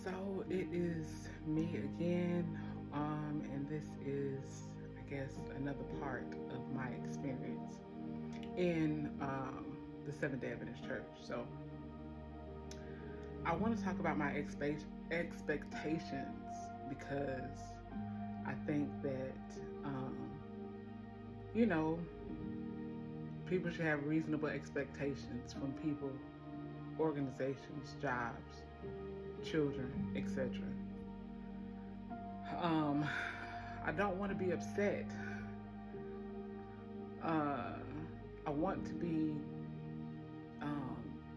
So it is me again, and this is, I guess, another part of my experience in the Seventh-Day Adventist Church. So I want to talk about my expectations because I think that, um, you know, people should have reasonable expectations from people, organizations, jobs, children, etc. Um, I don't want to be upset. Uh, I want to be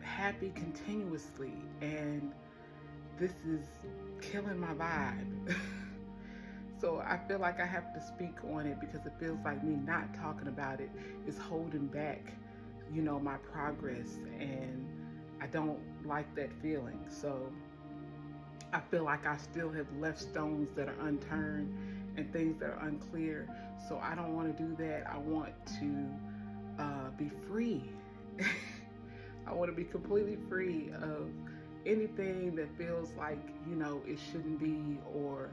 happy continuously, and this is killing my vibe. So I feel like I have to speak on it because it feels like me not talking about it is holding back, my progress, and I don't like that feeling. So I feel like I still have left stones that are unturned and things that are unclear. So I don't want to do that. I want to be free. I want to be completely free of anything that feels like, it shouldn't be, or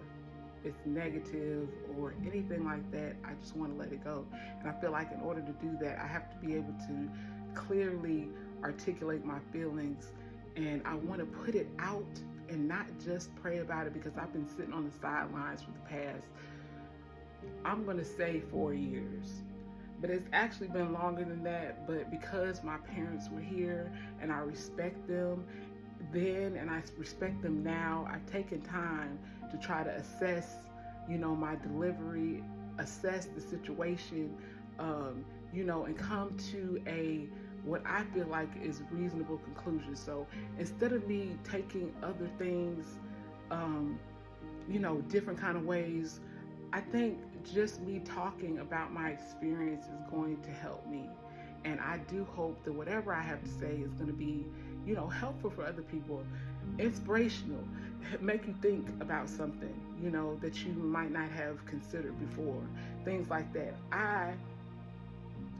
it's negative or anything like that. I just want to let it go. And I feel like in order to do that, I have to be able to clearly articulate my feelings, and I want to put it out and not just pray about it, because I've been sitting on the sidelines for the past, I'm going to say 4 years. But it's actually been longer than that. But because my parents were here and I respect them then and I respect them now, I've taken time to try to assess, my delivery, assess the situation, and come to a what I feel like is reasonable conclusion. So instead of me taking other things, um, different kind of ways, I think just me talking about my experience is going to help me. And I do hope that whatever I have to say is going to be, helpful for other people, inspirational, make you think about something, that you might not have considered before, things like that. I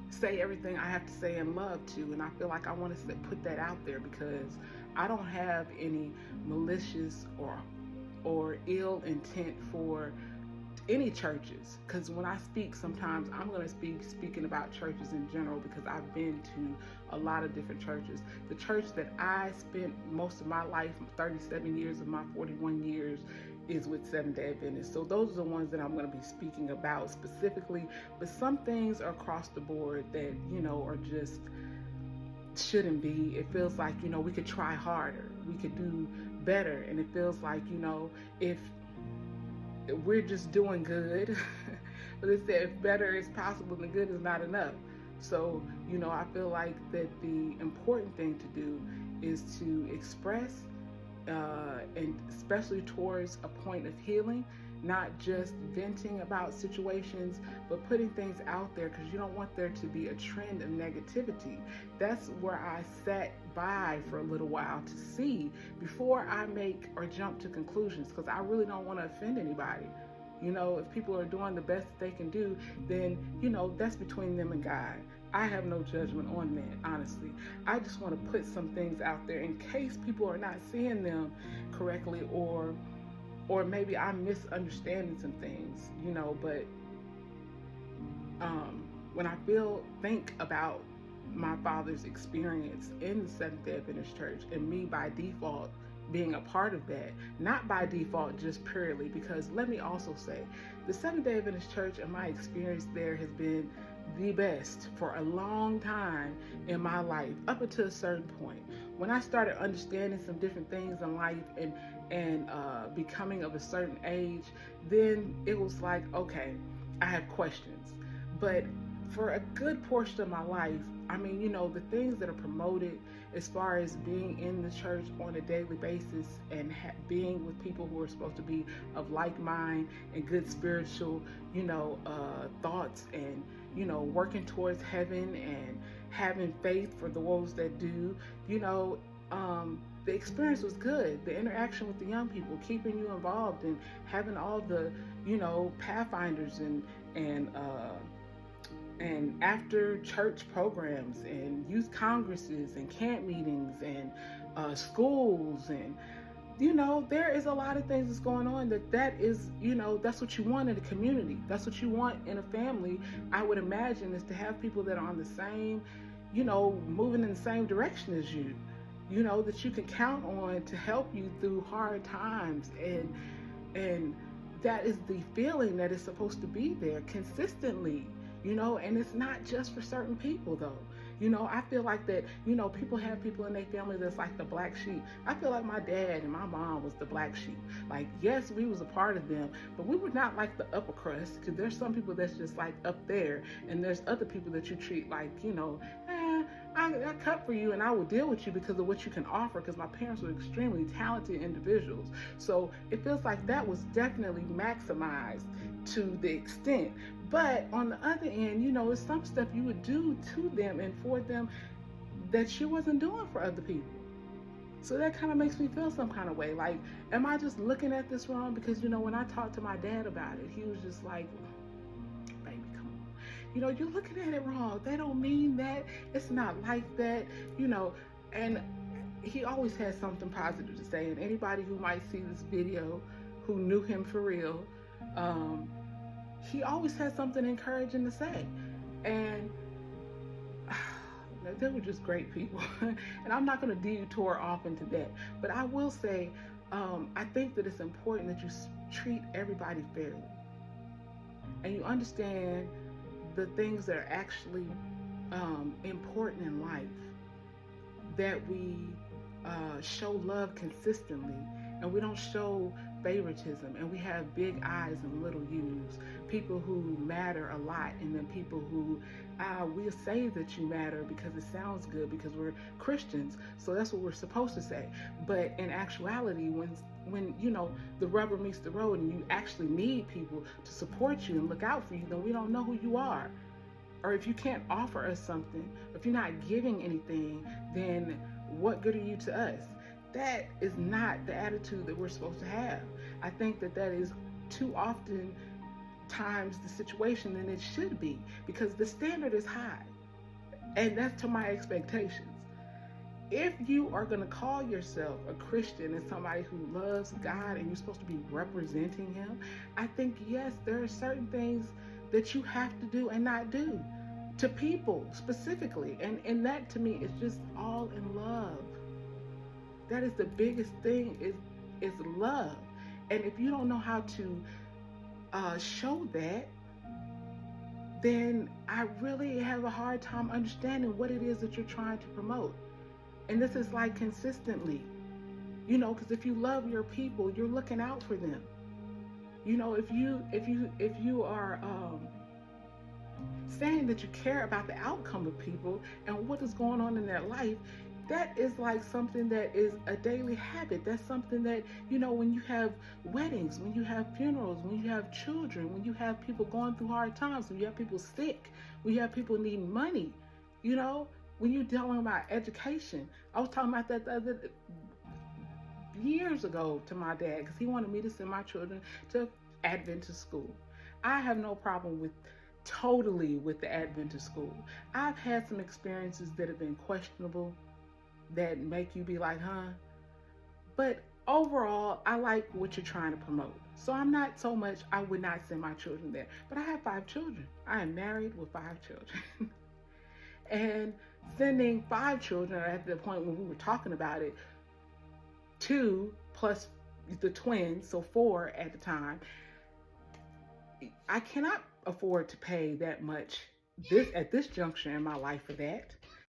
say everything I have to say in love too, and I feel like I want to put that out there because I don't have any malicious or ill intent for any churches, because when I speak, sometimes I'm going to be speaking about churches in general because I've been to a lot of different churches. The church that I spent most of my life, 37 years of my 41 years, is with Seventh-Day Adventist. So those are the ones that I'm going to be speaking about specifically. But some things are across the board that, are just shouldn't be. It feels like, we could try harder, we could do better, and it feels like, if we're just doing good. But they said if better is possible than good is not enough. So, I feel like that the important thing to do is to express, and especially towards a point of healing, not just venting about situations, but putting things out there, because you don't want there to be a trend of negativity. That's where I sat by for a little while to see before I make or jump to conclusions, because I really don't want to offend anybody. If people are doing the best that they can do, then, that's between them and God. I have no judgment on that, honestly. I just want to put some things out there in case people are not seeing them correctly, or maybe I'm misunderstanding some things, but when I think about my father's experience in the Seventh-Day Adventist Church, and me by default being a part of that, not by default, just purely because, let me also say, the Seventh-Day Adventist Church and my experience there has been the best for a long time in my life, up until a certain point. When I started understanding some different things in life and becoming of a certain age, then it was like, okay, I have questions. But for a good portion of my life, the things that are promoted as far as being in the church on a daily basis and being with people who are supposed to be of like mind and good spiritual, thoughts, and, working towards heaven and having faith for those that do, the experience was good. The interaction with the young people, keeping you involved and having all the, pathfinders and after church programs and youth congresses and camp meetings and schools and there is a lot of things that's going on that is, that's what you want in a community. That's what you want in a family, I would imagine, is to have people that are on the same, moving in the same direction as you, that you can count on to help you through hard times. And that is the feeling that is supposed to be there consistently, and it's not just for certain people though. I feel like that, people have people in their family that's like the black sheep. I feel like my dad and my mom was the black sheep. Like, yes, we was a part of them, but we were not like the upper crust, because there's some people that's just like up there, and there's other people that you treat like, I cut for you and I will deal with you because of what you can offer, because my parents were extremely talented individuals. So it feels like that was definitely maximized to the extent. But on the other end, it's some stuff you would do to them and for them that you wasn't doing for other people. So that kind of makes me feel some kind of way. Like, am I just looking at this wrong? Because, when I talked to my dad about it, he was just like, baby, come on. You're looking at it wrong. They don't mean that. It's not like that, And he always has something positive to say. And anybody who might see this video who knew him for real, he always has something encouraging to say. And they were just great people. And I'm not going to detour off into that. But I will say, I think that it's important that you treat everybody fairly. And you understand the things that are actually important in life. That we show love consistently. And we don't show favoritism, and we have big eyes and little U's. People who matter a lot, and then people who we'll say that you matter because it sounds good, because we're Christians, so that's what we're supposed to say. But in actuality, when the rubber meets the road and you actually need people to support you and look out for you, then we don't know who you are. Or if you can't offer us something, if you're not giving anything, then what good are you to us? That is not the attitude that we're supposed to have. I think that is too often times the situation than it should be, because the standard is high, and that's to my expectations. If you are going to call yourself a Christian and somebody who loves God and you're supposed to be representing him, I think, yes, there are certain things that you have to do and not do to people specifically, and that to me is just all in love. That is the biggest thing, is love. And if you don't know how to show that, then I really have a hard time understanding what it is that you're trying to promote. And this is like consistently, because if you love your people, you're looking out for them. If you are saying that you care about the outcome of people and what is going on in their life, that is like something that is a daily habit. That's something that, when you have weddings, when you have funerals, when you have children, when you have people going through hard times, when you have people sick, when you have people needing money, when you're dealing about education. I was talking about that the other years ago to my dad, because he wanted me to send my children to Adventist school. I have no problem with the Adventist school. I've had some experiences that have been questionable, that make you be like, huh? But overall, I like what you're trying to promote. So I'm not so much, I would not send my children there. But I have 5 children. I am married with 5 children. And sending 5 children, at the point when we were talking about it, 2 plus the twins, so 4 at the time, I cannot afford to pay that much at this juncture in my life for that.